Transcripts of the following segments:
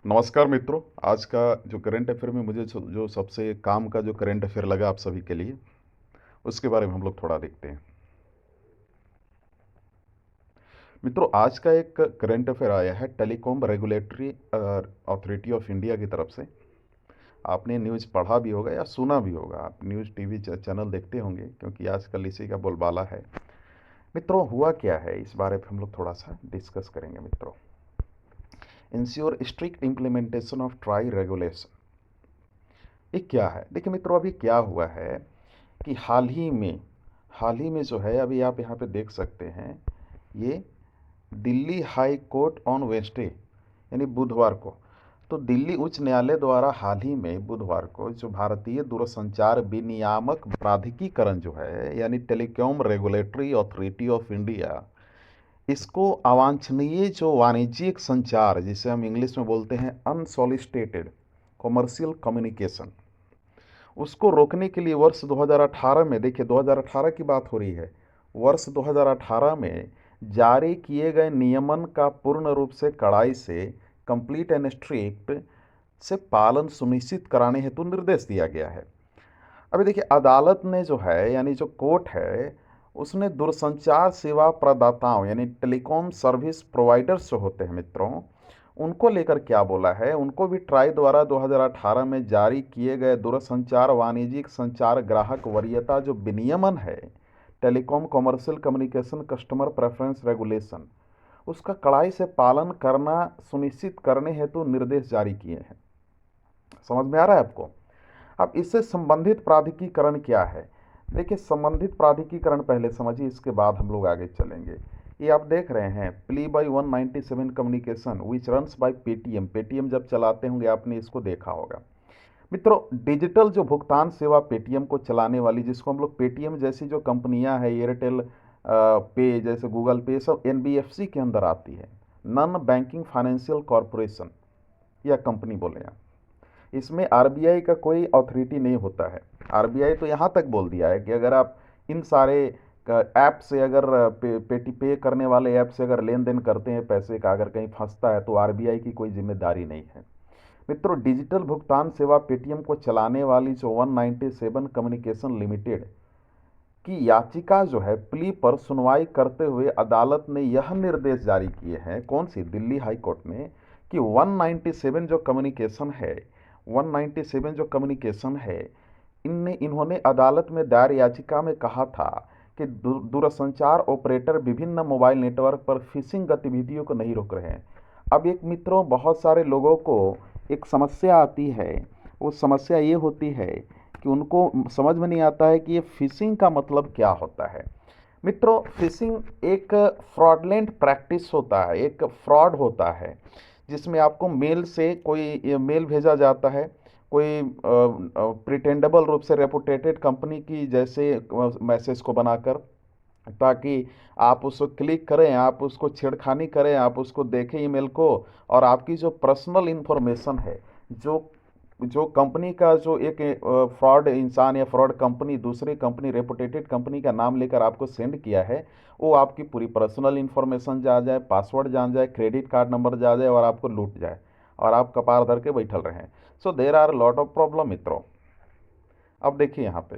नमस्कार मित्रों। आज का जो करंट अफेयर में मुझे जो सबसे काम का जो करंट अफेयर लगा आप सभी के लिए, उसके बारे में हम लोग थोड़ा देखते हैं। मित्रों, आज का एक करंट अफेयर आया है telecom regulatory authority of India की तरफ से। आपने न्यूज़ पढ़ा भी होगा या सुना भी होगा, आप न्यूज़ टीवी चैनल देखते होंगे क्योंकि आजकल इसी का बोलबाला है। मित्रों, हुआ क्या है इस बारे में हम लोग थोड़ा सा डिस्कस करेंगे। मित्रों, ensure strict implementation of try regulation, ये क्या है? देखिए मित्रों, अभी क्या हुआ है कि हाल ही में जो है, अभी आप यहाँ पे देख सकते हैं, ये Delhi high court on Wednesday यानी बुधवार को, तो दिल्ली उच्च न्यायालय द्वारा हाल ही में बुधवार को जो भारतीय दूरसंचार विनियामक प्राधिकरण जो है यानी telecom regulatory authority of India, इसको अवांछनीय जो वाणिज्यिक संचार, जिसे हम इंग्लिश में बोलते हैं अनसॉलिसिटेटेड कॉमर्शियल कम्युनिकेशन, उसको रोकने के लिए वर्ष 2018 में, देखिए 2018 की बात हो रही है, वर्ष 2018 में जारी किए गए नियमन का पूर्ण रूप से कड़ाई से कंप्लीट एंड स्ट्रिक्ट से पालन सुनिश्चित कराने हेतु निर्देश दिया गया है। अभी देखिए, अदालत ने जो है यानी जो कोर्ट है, उसने दूरसंचार सेवा प्रदाताओं यानी टेलीकॉम सर्विस प्रोवाइडर्स जो होते हैं मित्रों, उनको लेकर क्या बोला है, उनको भी ट्राई द्वारा 2018 में जारी किए गए दूरसंचार वाणिज्यिक संचार ग्राहक वरीयता जो विनियमन है, telecom commercial communication customer preference regulation, उसका कड़ाई से पालन करना सुनिश्चित करने हेतु निर्देश जारी किए हैं। समझ में आ रहा है आपको? अब इससे संबंधित प्राधिकरण क्या है? देखिए, संबंधित प्राधिकरण पहले समझिए, इसके बाद हम लोग आगे चलेंगे। ये आप देख रहे हैं प्ली बाई 197 communication which runs by Paytm. Paytm जब चलाते होंगे आपने इसको देखा होगा। मित्रों, डिजिटल जो भुगतान सेवा पेटीएम को चलाने वाली, जिसको हम लोग पेटीएम जैसी जो कंपनियां हैं, एयरटेल पे जैसे गूगल पे, सब एनबीएफसी के अंदर आती है, नॉन बैंकिंग फाइनेंशियल कॉरपोरेशन या कंपनी बोले आप। इसमें आरबीआई का कोई अथॉरिटी नहीं होता है। आरबीआई तो यहाँ तक बोल दिया है कि अगर आप इन सारे ऐप से, अगर पे करने वाले ऐप से अगर लेन देन करते हैं पैसे का, अगर कहीं फंसता है तो आरबीआई की कोई जिम्मेदारी नहीं है। मित्रों, डिजिटल भुगतान सेवा पेटीएम को चलाने वाली जो 197 कम्युनिकेशन लिमिटेड की याचिका जो है, प्ली पर सुनवाई करते हुए अदालत ने यह निर्देश जारी किए हैं, कौन सी? दिल्ली हाई कोर्ट ने, कि 197 जो कम्युनिकेशन है, 197 जो कम्युनिकेशन है, इन्होंने अदालत में दायर याचिका में कहा था कि दूरसंचार ऑपरेटर विभिन्न मोबाइल नेटवर्क पर फिशिंग गतिविधियों को नहीं रोक रहे हैं। अब एक मित्रों, बहुत सारे लोगों को एक समस्या आती है। वो समस्या ये होती है कि उनको समझ में नहीं आता है कि ये फिशिंग का मतलब क्या होता है। मित्रों, फिशिंग एक फ्रॉडलेंट प्रैक्टिस होता है, एक फ्रॉड होता है, जिसमें आपको मेल से कोई मेल भेजा जाता है, कोई प्रिटेंडेबल रूप से रेपुटेटेड कंपनी की जैसे मैसेज को बनाकर, ताकि आप उसको क्लिक करें, आप उसको छेड़खानी करें, आप उसको देखें ईमेल को, और आपकी जो पर्सनल इंफॉर्मेशन है, जो जो कंपनी का जो एक फ्रॉड इंसान या फ्रॉड कंपनी दूसरी कंपनी रेपुटेटेड कंपनी का नाम लेकर आपको सेंड किया है, वो आपकी पूरी पर्सनल इंफॉर्मेशन जा जाए, पासवर्ड जान जाए, क्रेडिट कार्ड नंबर जा जाए और आपको लूट जाए और आप कपार धर के बैठल रहें। So there are lot of problem मित्रों। अब देखिए यहाँ पे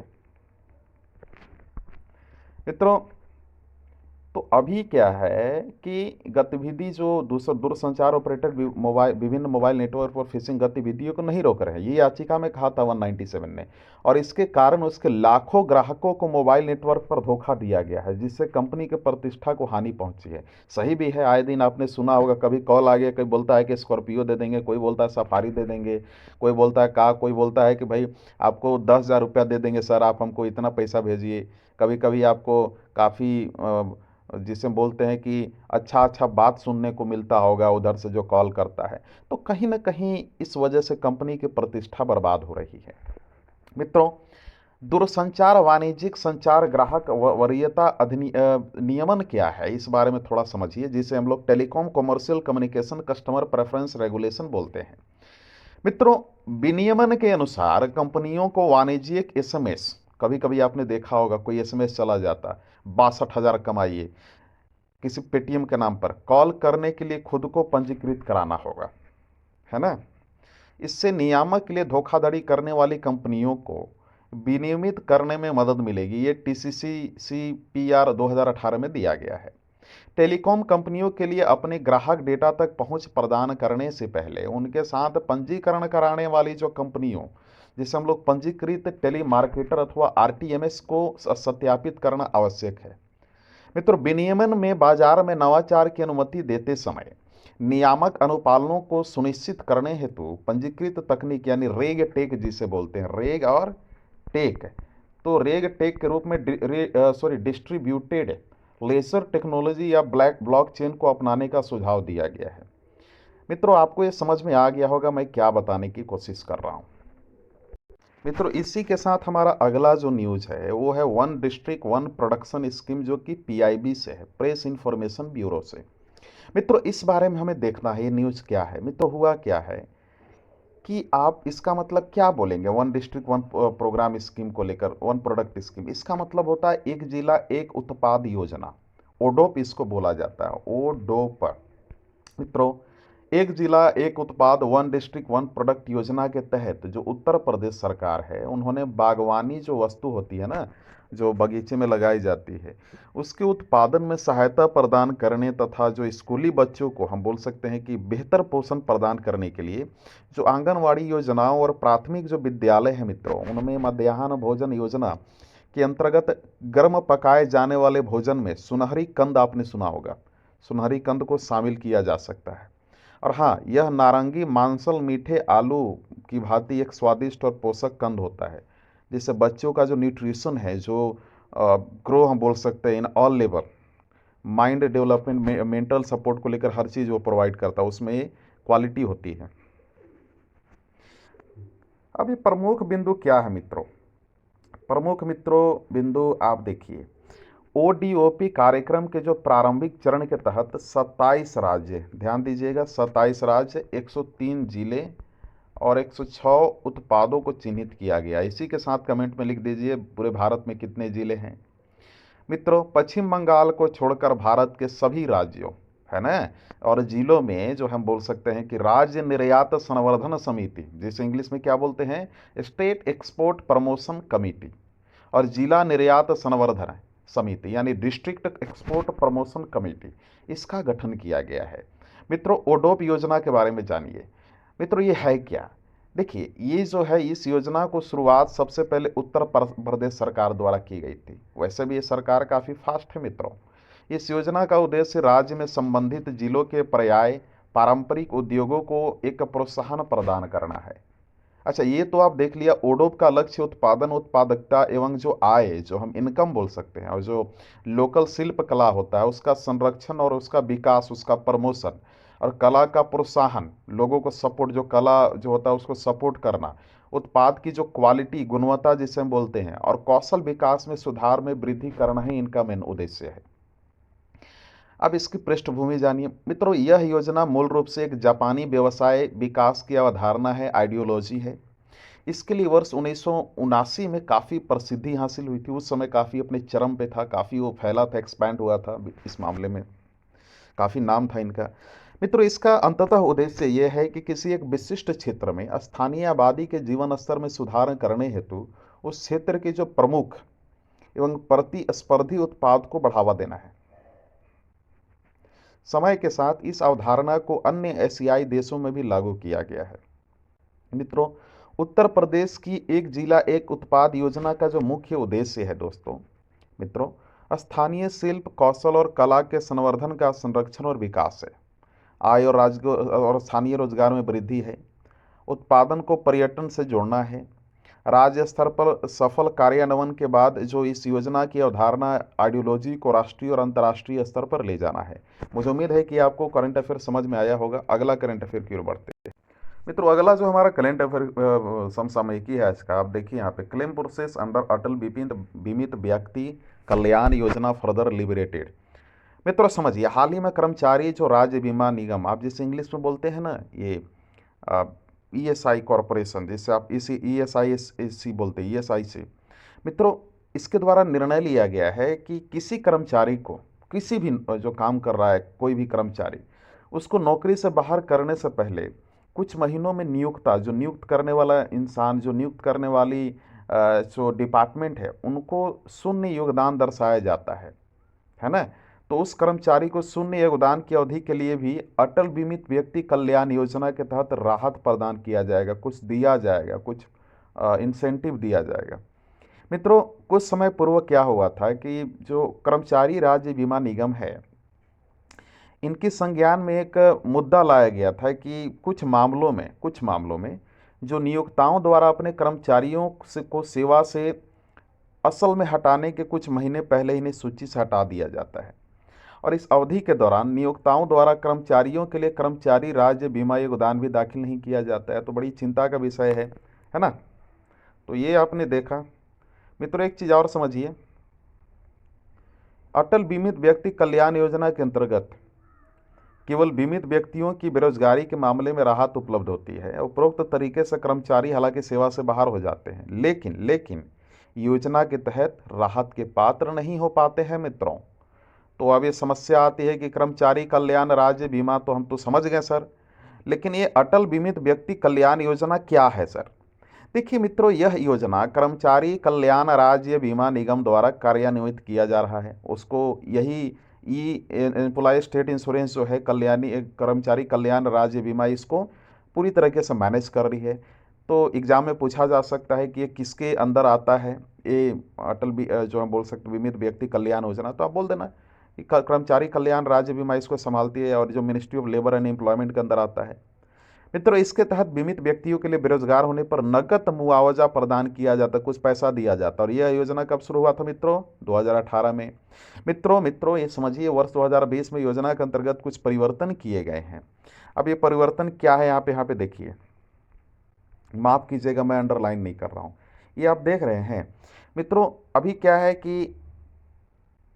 मित्रों, तो अभी क्या है कि गतिविधि जो दूरसंचार ऑपरेटर विभिन्न मोबाइल नेटवर्क पर फिशिंग गतिविधियों को नहीं रोक रहे हैं, ये याचिका में कहा था 197 ने, और इसके कारण उसके लाखों ग्राहकों को मोबाइल नेटवर्क पर धोखा दिया गया है, जिससे कंपनी के प्रतिष्ठा को हानि पहुंची है। सही भी है, आए दिन आपने सुना होगा, कभी कॉल आ गया, कोई बोलता है कि स्कॉर्पियो दे देंगे, कोई बोलता है सफारी दे देंगे, कोई बोलता है कोई बोलता है कि भाई आपको 10,000 रुपया दे देंगे सर, आप हमको इतना पैसा भेजिए। कभी कभी आपको काफ़ी जिसे बोलते हैं कि अच्छा अच्छा बात सुनने को मिलता होगा उधर से जो कॉल करता है। तो कहीं ना कहीं इस वजह से कंपनी की प्रतिष्ठा बर्बाद हो रही है। मित्रों, दूरसंचार वाणिज्यिक संचार ग्राहक वरीयता नियमन क्या है, इस बारे में थोड़ा समझिए, जिसे हम लोग telecom commercial communication customer preference regulation बोलते हैं। मित्रों, विनियमन के अनुसार कंपनियों को वाणिज्यिक एसएमएस, कभी कभी आपने देखा होगा कोई एसएमएस चला जाता, 62,000 कमाइए, किसी पेटीएम के नाम पर कॉल करने के लिए खुद को पंजीकृत कराना होगा। है ना। इससे नियामक के लिए धोखाधड़ी करने वाली कंपनियों को विनियमित करने में मदद मिलेगी। ये टीसीसी सीपीआर 2018 में दिया गया है। टेलीकॉम कंपनियों के लिए अपने ग्राहक डेटा तक पहुंच प्रदान करने से पहले उनके साथ पंजीकरण कराने वाली जो कंपनियों, जिसे हम लोग पंजीकृत टेली मार्केटर अथवा आरटीएमएस को सत्यापित करना आवश्यक है। मित्रों, विनियमन में बाजार में नवाचार की अनुमति देते समय नियामक अनुपालनों को सुनिश्चित करने हेतु पंजीकृत तकनीक यानी रेग टेक जिसे बोलते हैं, रेग और टेक, तो रेग टेक के रूप में डिस्ट्रीब्यूटेड लेजर टेक्नोलॉजी या ब्लॉकचेन को अपनाने का सुझाव दिया गया है। मित्रों, आपको ये समझ में आ गया होगा मैं क्या बताने की कोशिश कर रहा हूँ। मित्रों, इसी के साथ हमारा अगला जो न्यूज है वो है one district one production scheme, जो कि पीआईबी से है, प्रेस इंफॉर्मेशन ब्यूरो से। मित्रों, इस बारे में हमें देखना है ये न्यूज क्या है। मित्रों, हुआ क्या है कि आप इसका मतलब क्या बोलेंगे one district one program scheme को लेकर, वन प्रोडक्ट स्कीम, इसका मतलब होता है एक जिला एक उत्पाद योजना, ओडोप इसको बोला जाता है, ओडोप। मित्रों, एक जिला एक उत्पाद वन डिस्ट्रिक्ट वन प्रोडक्ट योजना के तहत जो उत्तर प्रदेश सरकार है, उन्होंने बागवानी जो वस्तु होती है ना, जो बगीचे में लगाई जाती है, उसके उत्पादन में सहायता प्रदान करने तथा जो स्कूली बच्चों को हम बोल सकते हैं कि बेहतर पोषण प्रदान करने के लिए जो आंगनवाड़ी योजनाओं और प्राथमिक जो विद्यालय हैं मित्रों, उनमें मध्याह्न भोजन योजना के अंतर्गत गर्म पकाए जाने वाले भोजन में सुनहरी कंद, आपने सुना होगा, सुनहरी कंद को शामिल किया जा सकता है। और हाँ, यह नारंगी मांसल मीठे आलू की भांति एक स्वादिष्ट और पोषक कंद होता है, जिससे बच्चों का जो न्यूट्रिशन है, जो ग्रो हम बोल सकते हैं in all level, mind development, mental support को लेकर हर चीज़ वो प्रोवाइड करता है, उसमें क्वालिटी होती है। अब ये प्रमुख बिंदु क्या है मित्रों? प्रमुख मित्रों बिंदु आप देखिए, ओडीओपी कार्यक्रम के जो प्रारंभिक चरण के तहत 27 राज्य, ध्यान दीजिएगा 27 राज्य, 103 जिले और 106 उत्पादों को चिन्हित किया गया। इसी के साथ कमेंट में लिख दीजिए पूरे भारत में कितने जिले हैं। मित्रों, पश्चिम बंगाल को छोड़कर भारत के सभी राज्यों, है ना, और जिलों में जो हम बोल सकते हैं कि राज्य निर्यात संवर्धन समिति, जिसे इंग्लिश में क्या बोलते हैं, स्टेट एक्सपोर्ट प्रमोशन कमेटी, और जिला निर्यात संवर्धन समिति यानी डिस्ट्रिक्ट एक्सपोर्ट प्रमोशन कमेटी, इसका गठन किया गया है। मित्रों, ओडोप योजना के बारे में जानिए। मित्रों, ये है क्या? देखिए, ये जो है, इस योजना को शुरुआत सबसे पहले उत्तर प्रदेश सरकार द्वारा की गई थी। वैसे भी ये सरकार काफ़ी फास्ट है मित्रों। इस योजना का उद्देश्य राज्य में संबंधित जिलों के पर्याय पारंपरिक उद्योगों को एक प्रोत्साहन प्रदान करना है। अच्छा, ये तो आप देख लिया। ओडोप का लक्ष्य उत्पादन, उत्पादकता एवं जो आय, जो हम इनकम बोल सकते हैं, और जो लोकल शिल्प कला होता है उसका संरक्षण और उसका विकास, उसका प्रमोशन और कला का प्रोत्साहन, लोगों को सपोर्ट, जो कला जो होता है उसको सपोर्ट करना, उत्पाद की जो क्वालिटी, गुणवत्ता जिसे हम बोलते हैं, और कौशल विकास में सुधार में वृद्धि करना ही इनका मेन उद्देश्य है। अब इसकी पृष्ठभूमि जानिए। मित्रों, यह योजना मूल रूप से एक जापानी व्यवसाय विकास की अवधारणा है, आइडियोलॉजी है। इसके लिए वर्ष 1979 में काफ़ी प्रसिद्धि हासिल हुई थी। उस समय काफ़ी अपने चरम पे था, काफ़ी वो फैला था, एक्सपैंड हुआ था इस मामले में, काफ़ी नाम था इनका। मित्रों, इसका अंततः उद्देश्य यह है कि किसी एक विशिष्ट क्षेत्र में स्थानीय आबादी के जीवन स्तर में सुधार करने हेतु उस क्षेत्र के जो प्रमुख एवं प्रतिस्पर्धी उत्पाद को बढ़ावा देना है। समय के साथ इस अवधारणा को अन्य एशियाई देशों में भी लागू किया गया है। मित्रों, उत्तर प्रदेश की एक जिला एक उत्पाद योजना का जो मुख्य उद्देश्य है दोस्तों, मित्रों, स्थानीय शिल्प, कौशल और कला के संवर्धन का संरक्षण और विकास है। आय और स्थानीय रोजगार में वृद्धि है। उत्पादन को पर्यटन से जोड़ना है। राज्य स्तर पर सफल कार्यान्वयन के बाद जो इस योजना की अवधारणा, आइडियोलॉजी को राष्ट्रीय और अंतर्राष्ट्रीय स्तर पर ले जाना है। मुझे उम्मीद है कि आपको करंट अफेयर समझ में आया होगा। अगला करंट अफेयर की ओर बढ़ते हैं मित्रों। अगला जो हमारा करंट अफेयर समसामयिकी है आज का, आप देखिए यहाँ पे, क्लेम प्रोसेस अंडर अटल बीमित व्यक्ति कल्याण योजना फर्दर लिबरेटेड। मित्रों समझिए, हाल ही में कर्मचारी जो राज्य बीमा निगम, आप जिसे इंग्लिश में बोलते हैं ना, ये ईएसआई कॉरपोरेशन, जिससे आप इसी ईएसआई बोलते हैं, ईएसआई से। मित्रों, इसके द्वारा निर्णय लिया गया है कि किसी कर्मचारी को, किसी भी जो काम कर रहा है कोई भी कर्मचारी, उसको नौकरी से बाहर करने से पहले कुछ महीनों में नियुक्ता, जो नियुक्त करने वाला इंसान, जो नियुक्त करने वाली जो डिपार्टमेंट है, उनको शून्य योगदान दर्शाया जाता है ना। तो उस कर्मचारी को शून्य योगदान की अवधि के लिए भी अटल बीमित व्यक्ति कल्याण योजना के तहत राहत प्रदान किया जाएगा, कुछ दिया जाएगा, कुछ इंसेंटिव दिया जाएगा। मित्रों, कुछ समय पूर्व क्या हुआ था कि जो कर्मचारी राज्य बीमा निगम है, इनकी संज्ञान में एक मुद्दा लाया गया था कि कुछ मामलों में जो नियोक्ताओं द्वारा अपने कर्मचारियों को सेवा से असल में हटाने के कुछ महीने पहले इन्हें सूची से हटा दिया जाता है, और इस अवधि के दौरान नियोक्ताओं द्वारा कर्मचारियों के लिए कर्मचारी राज्य बीमा योगदान भी दाखिल नहीं किया जाता है। तो बड़ी चिंता का विषय है ना। तो ये आपने देखा। मित्रों, एक चीज़ और समझिए, अटल बीमित व्यक्ति कल्याण योजना के अंतर्गत केवल बीमित व्यक्तियों की बेरोजगारी के मामले में राहत उपलब्ध होती है। उपरोक्त तरीके से कर्मचारी हालांकि सेवा से बाहर हो जाते हैं, लेकिन योजना के तहत राहत के पात्र नहीं हो पाते हैं मित्रों। तो अब ये समस्या आती है कि कर्मचारी कल्याण राज्य बीमा तो हम तो समझ गए सर, लेकिन ये अटल बीमित व्यक्ति कल्याण योजना क्या है सर? देखिए मित्रों, यह योजना कर्मचारी कल्याण राज्य बीमा निगम द्वारा कार्यान्वित किया जा रहा है। उसको यही एम्प्लॉय स्टेट इंश्योरेंस जो है, कर्मचारी कल्याण राज्य बीमा, इसको पूरी तरीके से मैनेज कर रही है। तो एग्जाम में पूछा जा सकता है कि ये किसके अंदर आता है, ये जो हम बोल सकते बीमित व्यक्ति कल्याण योजना। तो आप बोल देना कि कर्मचारी कल्याण राज्य बीमा इसको संभालती है, और जो ministry of labour and employment के अंदर आता है। मित्रों, इसके तहत बीमित व्यक्तियों के लिए बेरोजगार होने पर नकद मुआवजा प्रदान किया जाता, कुछ पैसा दिया जाता। और यह योजना कब शुरू हुआ था मित्रों? 2018 में। मित्रों ये समझिए, वर्ष 2020 में योजना के अंतर्गत कुछ परिवर्तन किए गए हैं। अब ये परिवर्तन क्या है, यहाँ पे देखिए, माफ कीजिएगा मैं अंडरलाइन नहीं कर रहा हूँ, ये आप देख रहे हैं मित्रों। अभी क्या है कि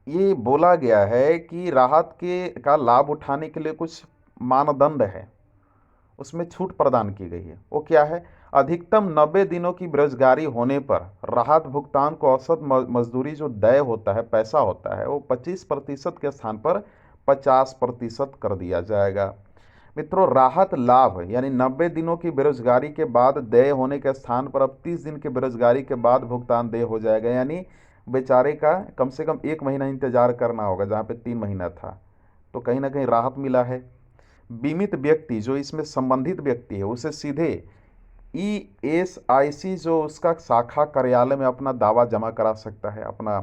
ये बोला गया है कि राहत का लाभ उठाने के लिए कुछ मानदंड है, उसमें छूट प्रदान की गई है। वो क्या है? अधिकतम 90 दिनों की बेरोजगारी होने पर राहत भुगतान को औसत मजदूरी जो देय होता है, पैसा होता है, वो 25% के स्थान पर 50% कर दिया जाएगा। मित्रों, राहत लाभ यानी 90 दिनों की बेरोजगारी के बाद देय होने के स्थान पर अब 30 दिन की बेरोजगारी के बाद भुगतान देय हो जाएगा। यानी बेचारे का कम से कम 1 महीना इंतजार करना होगा, जहाँ पे 3 महीना था। तो कहीं ना कहीं राहत मिला है। बीमित व्यक्ति जो इसमें संबंधित व्यक्ति है, उसे सीधे ESIC जो उसका शाखा कार्यालय में अपना दावा जमा करा सकता है, अपना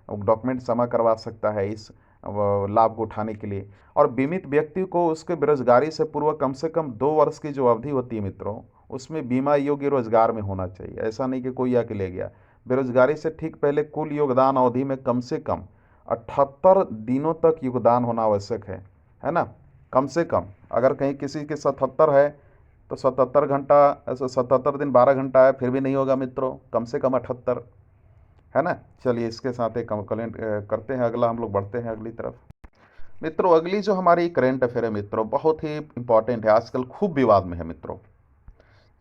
डॉक्यूमेंट जमा करवा सकता है इस लाभ को उठाने के लिए। और बीमित व्यक्ति को उसके बेरोजगारी से पूर्व कम से कम 2 वर्ष की जो अवधि होती है मित्रों, उसमें बीमा योग्य रोजगार में होना चाहिए। ऐसा नहीं कि कोई आके ले गया। बेरोजगारी से ठीक पहले कुल योगदान अवधि में कम से कम 78 दिनों तक योगदान होना आवश्यक है ना। कम से कम, अगर कहीं किसी के 77 है तो 77 घंटा, 77 दिन 12 घंटा है, फिर भी नहीं होगा मित्रों, कम से कम 78, है ना। चलिए इसके साथ एक कंक्लूड करते हैं, अगला हम लोग बढ़ते हैं अगली तरफ। मित्रों, अगली जो हमारी करंट अफेयर है मित्रों, बहुत ही इंपॉर्टेंट है, आजकल खूब विवाद में है मित्रों।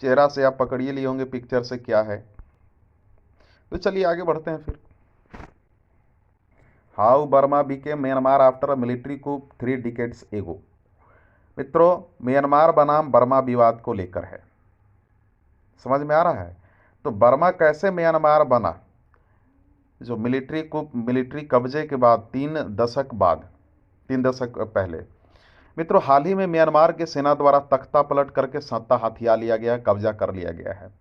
चेहरा से आप पकड़िए लिए होंगे पिक्चर से क्या है। तो चलिए आगे बढ़ते हैं फिर। How Burma became Myanmar after military coup 3 decades ago. मित्रों, म्यांमार बनाम बर्मा विवाद को लेकर है, समझ में आ रहा है। तो बर्मा कैसे म्यांमार बना, जो मिलिट्री कब्जे के बाद 3 दशक पहले। मित्रों, हाल ही में म्यांमार के सेना द्वारा तख्ता पलट करके सत्ता हथिया लिया गया, कब्जा कर लिया गया है।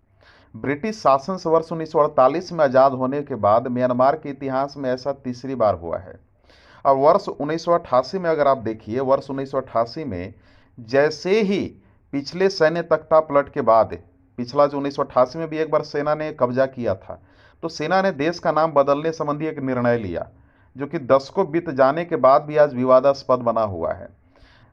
ब्रिटिश शासन से वर्ष 1948 में आज़ाद होने के बाद म्यांमार के इतिहास में ऐसा तीसरी बार हुआ है। और वर्ष 1988 में अगर आप देखिए, वर्ष 1988 में जैसे ही पिछले सैन्य तख्ता पलट के बाद, पिछला जो 1988 में भी एक बार सेना ने कब्जा किया था, तो सेना ने देश का नाम बदलने संबंधी एक निर्णय लिया, जो कि दशकों बीत जाने के बाद भी आज विवादास्पद बना हुआ है।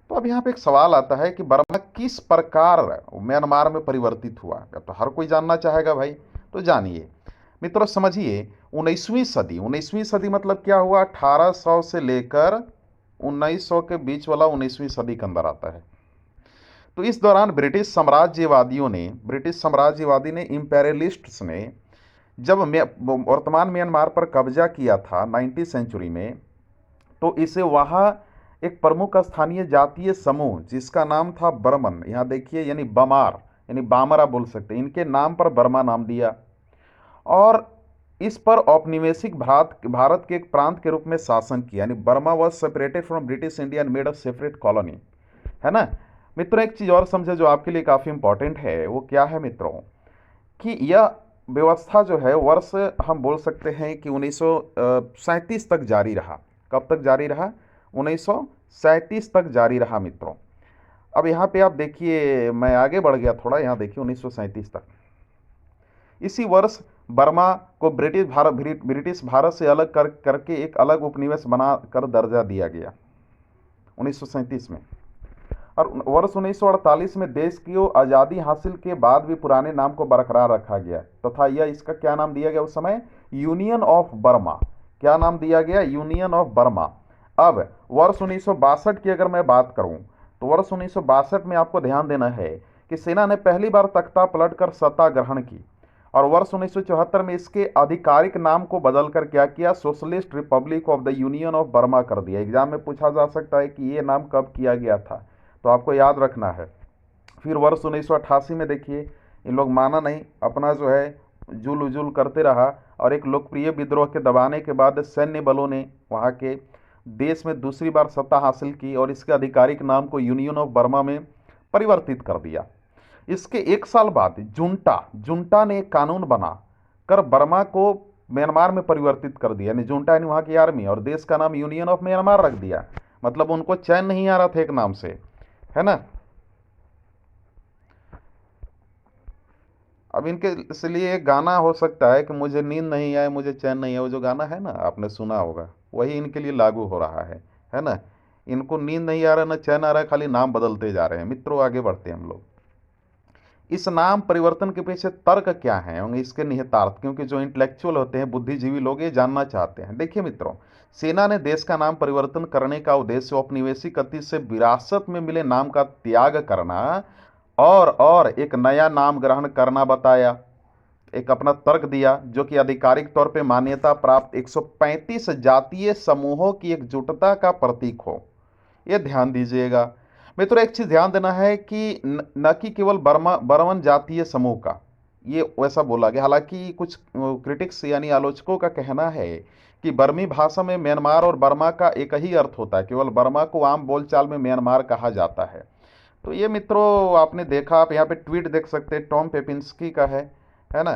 तो अब यहाँ पे एक सवाल आता है कि बर्मा किस प्रकार म्यांमार में परिवर्तित हुआ। तो हर कोई जानना चाहेगा भाई, तो जानिए मित्रों, समझिए। 19वीं सदी मतलब क्या हुआ? 1800 से लेकर 1900 के बीच वाला 19वीं सदी के अंदर आता है। तो इस दौरान ब्रिटिश साम्राज्यवादी ने इंपेरियलिस्ट्स ने जब वर्तमान म्यांमार पर कब्जा किया था 19वीं सेंचुरी में, तो इसे वहाँ एक प्रमुख स्थानीय जातीय समूह जिसका नाम था बर्मन, यहाँ देखिए, यानी बमार, यानी बामरा बोल सकते हैं, इनके नाम पर बर्मा नाम दिया। और इस पर औपनिवेशिक भारत भारत के एक प्रांत के रूप में शासन किया, यानी Burma was separated from British India and made a separate colony, है ना। मित्रों एक चीज़ और समझे जो आपके लिए काफ़ी इंपॉर्टेंट है, वो क्या है मित्रों, कि यह व्यवस्था जो है वर्ष हम बोल सकते हैं कि 1937 तक जारी रहा। कब तक जारी रहा? 1937 तक जारी रहा मित्रों। अब यहाँ पे आप देखिए, मैं आगे बढ़ गया थोड़ा, यहाँ देखिए 1937 तक। इसी वर्ष बर्मा को ब्रिटिश भारत से अलग करके एक अलग उपनिवेश बना कर दर्जा दिया गया 1937 में। और वर्ष 1948 में देश की आज़ादी हासिल के बाद भी पुराने नाम को बरकरार रखा गया तथा यह इसका क्या नाम दिया गया उस समय? Union of Burma. क्या नाम दिया गया? Union of Burma. अब वर्ष 1962 की अगर मैं बात करूं तो वर्ष 1962 में आपको ध्यान देना है कि सेना ने पहली बार तख्ता पलटकर सत्ता ग्रहण की और वर्ष 1974 में इसके आधिकारिक नाम को बदलकर क्या किया? Socialist Republic of the union of Burma कर दिया। एग्जाम में पूछा जा सकता है कि ये नाम कब किया गया था, तो आपको याद रखना है। फिर वर्ष 1988 में देखिए, इन लोग माना नहीं, अपना जो है जुल उजुल करते रहा और एक लोकप्रिय विद्रोह के दबाने के बाद सैन्य बलों ने वहाँ के देश में दूसरी बार सत्ता हासिल की और इसके आधिकारिक नाम को यूनियन ऑफ बर्मा में परिवर्तित कर दिया। इसके एक साल बाद जुंटा ने एक कानून बना कर बर्मा को म्यांमार में परिवर्तित कर दिया, यानी जुंटा यानी वहाँ की आर्मी, और देश का नाम यूनियन ऑफ म्यांमार रख दिया। मतलब उनको चैन नहीं आ रहा था एक नाम से, है ना। अब इनके इसलिए एक गाना हो सकता है कि मुझे नींद नहीं आए मुझे चैन नहीं आए, वो जो गाना है ना, आपने सुना होगा, वही इनके लिए लागू हो रहा है ना। इनको नींद नहीं आ रहा ना चैन आ रहा है, खाली नाम बदलते जा रहे हैं। मित्रों आगे बढ़ते हैं हम लोग। इस नाम परिवर्तन के पीछे तर्क क्या है होंगे, इसके निहितार्थ, क्योंकि जो इंटेलेक्चुअल होते हैं, बुद्धिजीवी लोग, ये जानना चाहते हैं। देखिए मित्रों, सेना ने देश का नाम परिवर्तन करने का उद्देश्य औपनिवेशिक गति से विरासत में मिले नाम का त्याग करना और एक नया नाम ग्रहण करना बताया। एक अपना तर्क दिया जो कि आधिकारिक तौर पे मान्यता प्राप्त 135 जातीय समूहों की एकजुटता का प्रतीक हो। यह ध्यान दीजिएगा मित्रों, एक चीज ध्यान देना है कि न कि केवल बर्मन जातीय समूह का ये वैसा बोला गया। हालांकि कुछ क्रिटिक्स यानी आलोचकों का कहना है कि बर्मी भाषा में म्यांमार और बर्मा का एक ही अर्थ होता है, केवल बर्मा को आम बोलचाल में म्यांमार कहा जाता है। तो ये मित्रों आपने देखा, आप यहाँ पे ट्वीट देख सकते हैं, टॉम पेपिंस्की का है ना।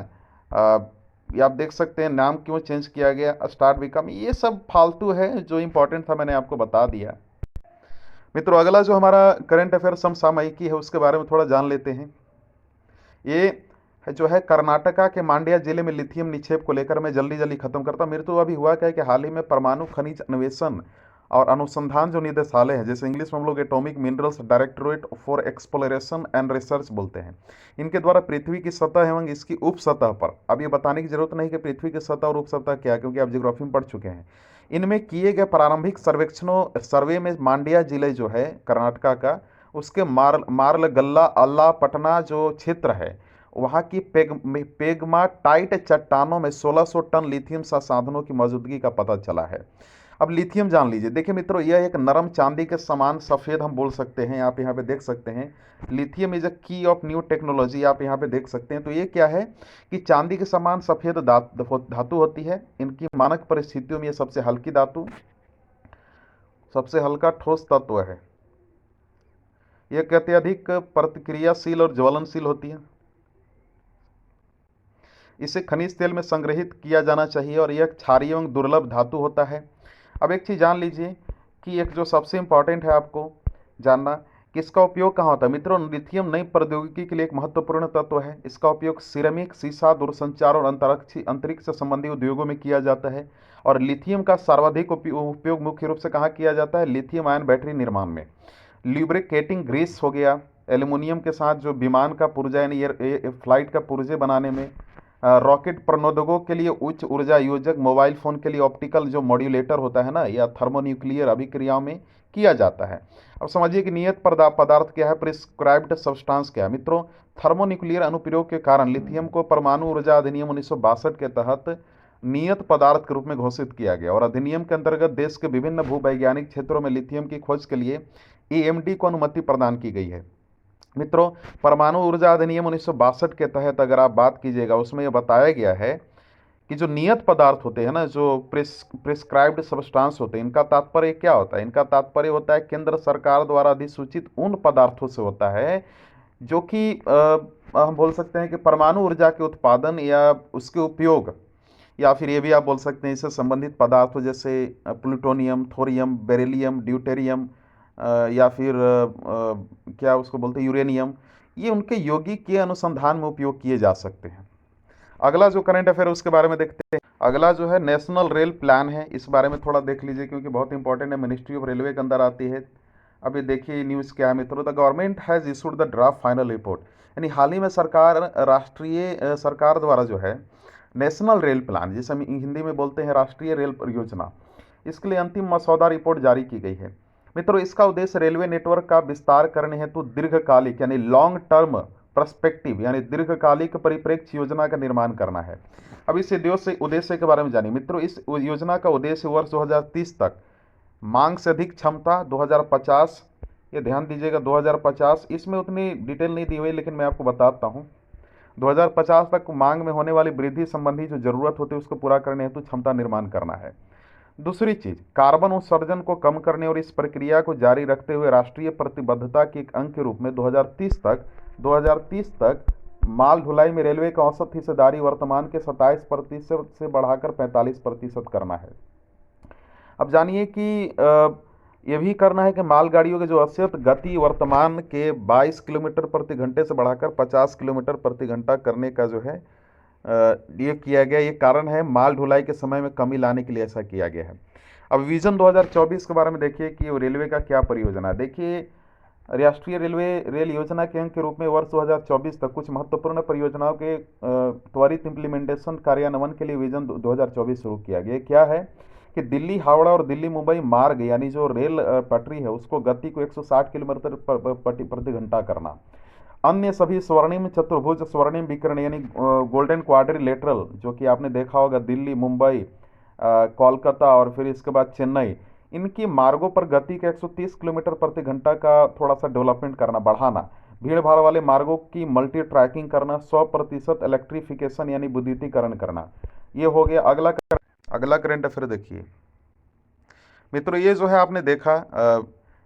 ये आप देख सकते हैं नाम क्यों चेंज किया गया, स्टार्ट बिकम, ये सब फालतू है। जो इंपॉर्टेंट था मैंने आपको बता दिया। मित्रों अगला जो हमारा करंट अफेयर समसामयिकी है उसके बारे में थोड़ा जान लेते हैं। ये जो है कर्नाटका के मांड्या जिले में लिथियम निक्षेप को लेकर मैं जल्दी जल्दी खत्म करता हूँ। मेरे तो अभी हुआ क्या है कि हाल ही में परमाणु खनिज अन्वेषण और अनुसंधान जो निदेशालय है, जैसे इंग्लिश में हम लोग atomic minerals directorate for exploration and research बोलते हैं, इनके द्वारा पृथ्वी की सतह एवं इसकी उप सतह पर, अब ये बताने की जरूरत नहीं कि पृथ्वी की सतह और उप सतह क्या है, क्योंकि आप ज्योग्राफी में पढ़ चुके हैं। इनमें किए गए प्रारंभिक सर्वे में मांड्या जिले जो है कर्नाटका का, उसके मार्लगल्ला अल्ला पटना जो क्षेत्र है, वहाँ की पेगमाटाइट चट्टानों में 1600 टन लिथियम संसाधनों की मौजूदगी का पता चला है। अब लिथियम जान लीजिए। देखिए मित्रों, यह एक नरम चांदी के समान सफ़ेद हम बोल सकते हैं। आप यहाँ पे देख सकते हैं लिथियम इज अ की ऑफ न्यू टेक्नोलॉजी, आप यहाँ पे देख सकते हैं। तो ये क्या है कि चांदी के समान सफ़ेद धातु होती है। इनकी मानक परिस्थितियों में ये सबसे हल्की धातु, सबसे हल्का ठोस तत्व है। यह कहते अधिक प्रतिक्रियाशील और ज्वलनशील होती है। इसे खनिज तेल में संग्रहित किया जाना चाहिए और यह क्षारीय एवं दुर्लभ धातु होता है। अब एक चीज़ जान लीजिए कि एक जो सबसे इंपॉर्टेंट है आपको जानना कि इसका उपयोग कहाँ होता है। मित्रों लिथियम नई प्रौद्योगिकी के लिए एक महत्वपूर्ण तत्व है। इसका उपयोग सिरेमिक, शीशा, दूरसंचार और अंतरिक्ष से संबंधी उद्योगों में किया जाता है। और लिथियम का सर्वाधिक उपयोग मुख्य रूप से कहाँ किया जाता है? लिथियम आयन बैटरी निर्माण में। ल्यूब्रिकेटिंग ग्रीस हो गया, एल्युमिनियम के साथ जो विमान का पुर्जा यानी फ्लाइट का पुर्जे बनाने में, रॉकेट प्रनोदकों के लिए उच्च ऊर्जा योजक, मोबाइल फ़ोन के लिए ऑप्टिकल जो मॉड्यूलेटर होता है ना, या थर्मोन्यूक्लियर अभिक्रियाओं में किया जाता है। अब समझिए कि नियत पदार्थ क्या है, प्रिस्क्राइब्ड सब्सटेंस क्या है। मित्रों थर्मोन्यूक्लियर अनुप्रयोग के कारण लिथियम को परमाणु ऊर्जा अधिनियम 1962 के तहत नियत पदार्थ के रूप में घोषित किया गया और अधिनियम के अंतर्गत देश के विभिन्न भूवैज्ञानिक क्षेत्रों में लिथियम की खोज के लिए एएमडी को अनुमति प्रदान की गई है। मित्रों, परमाणु ऊर्जा अधिनियम 1962 के तहत अगर आप बात कीजिएगा, उसमें यह बताया गया है कि जो नियत पदार्थ होते हैं ना, जो प्रिस्क्राइब्ड सब्सटेंस होते हैं, इनका तात्पर्य क्या होता है? इनका तात्पर्य होता है केंद्र सरकार द्वारा अधिसूचित उन पदार्थों से होता है जो कि हम बोल सकते हैं कि परमाणु ऊर्जा के उत्पादन या उसके उपयोग, या फिर ये भी आप बोल सकते हैं इससे संबंधित पदार्थों जैसे प्लूटोनियम, थोरियम, बेरिलियम, ड्यूटेरियम, या फिर क्या उसको बोलते हैं, यूरेनियम, ये उनके यौगिक के अनुसंधान में उपयोग किए जा सकते हैं। अगला जो करंट अफेयर उसके बारे में देखते हैं। अगला जो है नेशनल रेल प्लान है, इस बारे में थोड़ा देख लीजिए क्योंकि बहुत इंपॉर्टेंट है, मिनिस्ट्री ऑफ रेलवे के अंदर आती है। अभी देखिए न्यूज़ क्या है मित्रों, the government has issued the draft final report, यानी हाल ही में सरकार द्वारा जो है नेशनल रेल प्लान, जिसे हम हिंदी में बोलते हैं राष्ट्रीय रेल परियोजना, इसके लिए अंतिम मसौदा रिपोर्ट जारी की गई है। मित्रों, इसका उद्देश्य रेलवे नेटवर्क का विस्तार करने हेतु दीर्घकालिक यानी लॉन्ग टर्म पर्सपेक्टिव यानी दीर्घकालिक परिप्रेक्ष्य योजना का निर्माण करना है। अब इस उद्देश्य के बारे में जानिए मित्रों। इस योजना का उद्देश्य वर्ष 2030 तक मांग से अधिक क्षमता, 2050, ये ध्यान दीजिएगा 2050, इसमें उतनी डिटेल नहीं दी हुई लेकिन मैं आपको बताता हूँ। 2050 तक मांग में होने वाली वृद्धि संबंधी जो जरूरत होती है उसको पूरा करने हेतु क्षमता निर्माण करना है। दूसरी चीज, कार्बन उत्सर्जन को कम करने और इस प्रक्रिया को जारी रखते हुए राष्ट्रीय प्रतिबद्धता के एक अंग के रूप में 2030 तक माल ढुलाई में रेलवे का औसत हिस्सेदारी वर्तमान के 27% से बढ़ाकर 45% करना है। अब जानिए कि ये भी करना है कि मालगाड़ियों की जो औसत गति वर्तमान के 22 किलोमीटर प्रति घंटे से बढ़ाकर 50 किलोमीटर प्रति घंटा करने का जो है ये किया गया। ये कारण है माल ढुलाई के समय में कमी लाने के लिए ऐसा किया गया है। अब विजन 2024 के बारे में देखिए कि वो रेलवे का क्या परियोजना है। देखिए, राष्ट्रीय रेलवे रेल योजना के अंग के रूप में वर्ष 2024 तक कुछ महत्वपूर्ण परियोजनाओं के त्वरित इम्प्लीमेंटेशन कार्यान्वयन के लिए विजन 2024 शुरू किया गया। क्या है कि दिल्ली हावड़ा और दिल्ली मुंबई मार्ग यानी जो रेल पटरी है उसको गति को 160 किलोमीटर प्रति घंटा करना। अन्य सभी स्वर्णिम चतुर्भुज, स्वर्णिम विकर्ण यानी गोल्डन क्वाड्रिलेटरल, जो कि आपने देखा होगा दिल्ली, मुंबई, कोलकाता और फिर इसके बाद चेन्नई, इनकी मार्गों पर गति के 130 किलोमीटर प्रति घंटा का थोड़ा सा डेवलपमेंट करना, बढ़ाना। भीड़ भाड़ वाले मार्गों की मल्टी ट्रैकिंग करना, 100% इलेक्ट्रिफिकेशन यानी विद्युतीकरण करना। ये हो गया। अगला करंट अफेयर देखिए मित्रों, ये जो है आपने देखा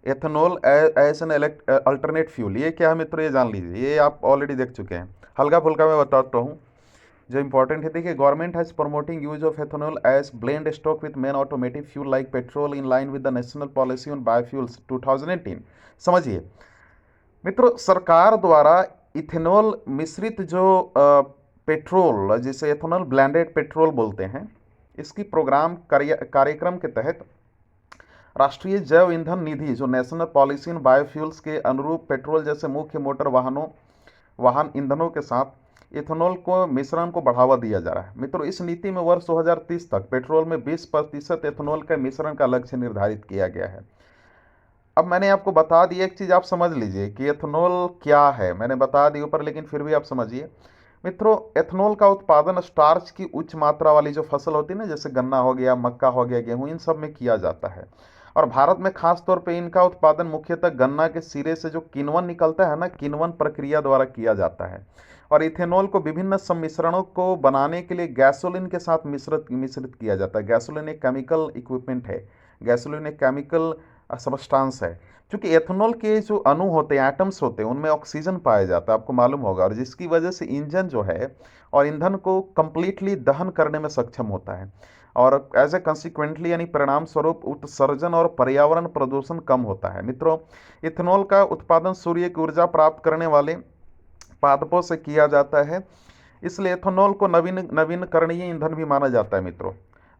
ethanol as an alternate fuel, ये क्या है मित्रों, ये जान लीजिए, ये आप ऑलरेडी देख चुके हैं। हल्का फुल्का मैं बताता हूँ जो इंपॉर्टेंट है। देखिए, government has promoting use of ethanol as blend stock with main automotive fuel like petrol in line with the national policy on biofuels 2018। समझिए मित्रों, सरकार द्वारा इथेनॉल मिश्रित जो पेट्रोल, जिसे एथेनॉल ब्लेंडेड पेट्रोल बोलते हैं, इसकी प्रोग्राम कार्यक्रम के तहत राष्ट्रीय जैव ईंधन निधि जो नेशनल पॉलिसी इन बायोफ्यूल्स के अनुरूप पेट्रोल जैसे मुख्य मोटर वाहन ईंधनों के साथ इथेनॉल को मिश्रण को बढ़ावा दिया जा रहा है। मित्रों, इस नीति में वर्ष 2030 तक पेट्रोल में 20% एथेनॉल के मिश्रण का लक्ष्य निर्धारित किया गया है। अब मैंने आपको बता दिया, एक चीज़ आप समझ लीजिए कि एथेनॉल क्या है, मैंने बता दी ऊपर लेकिन फिर भी आप समझिए। मित्रों, एथेनॉल का उत्पादन स्टार्च की उच्च मात्रा वाली जो फसल होती है ना, जैसे गन्ना हो गया, मक्का हो गया, गेहूं, इन सब में किया जाता है। और भारत में खास तौर पे इनका उत्पादन मुख्यतः गन्ना के सिरे से जो किण्वन निकलता है ना, किण्वन प्रक्रिया द्वारा किया जाता है। और इथेनॉल को विभिन्न सम्मिश्रणों को बनाने के लिए गैसोलीन के साथ मिश्रित किया जाता है। गैसोलीन एक केमिकल इक्विपमेंट है, गैसोलीन एक केमिकल सब्सटेंस है। क्योंकि एथेनॉल के जो अणु होते हैं, एटम्स होते हैं, उनमें ऑक्सीजन पाया जाता है, आपको मालूम होगा, और जिसकी वजह से इंजन जो है और ईंधन को कंप्लीटली दहन करने में सक्षम होता है। और एज ए कंसिक्वेंटली यानी परिणाम स्वरूप उत्सर्जन और पर्यावरण प्रदूषण कम होता है। मित्रों, इथेनॉल का उत्पादन सूर्य की ऊर्जा प्राप्त करने वाले पादपों से किया जाता है, इसलिए एथेनॉल को नवीनकरणीय ईंधन भी माना जाता है। मित्रों,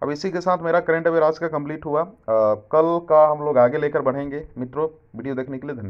अब इसी के साथ मेरा करंट अफेयर आज का कंप्लीट हुआ। कल का हम लोग आगे लेकर बढ़ेंगे। मित्रों, वीडियो देखने के लिए धन्यवाद।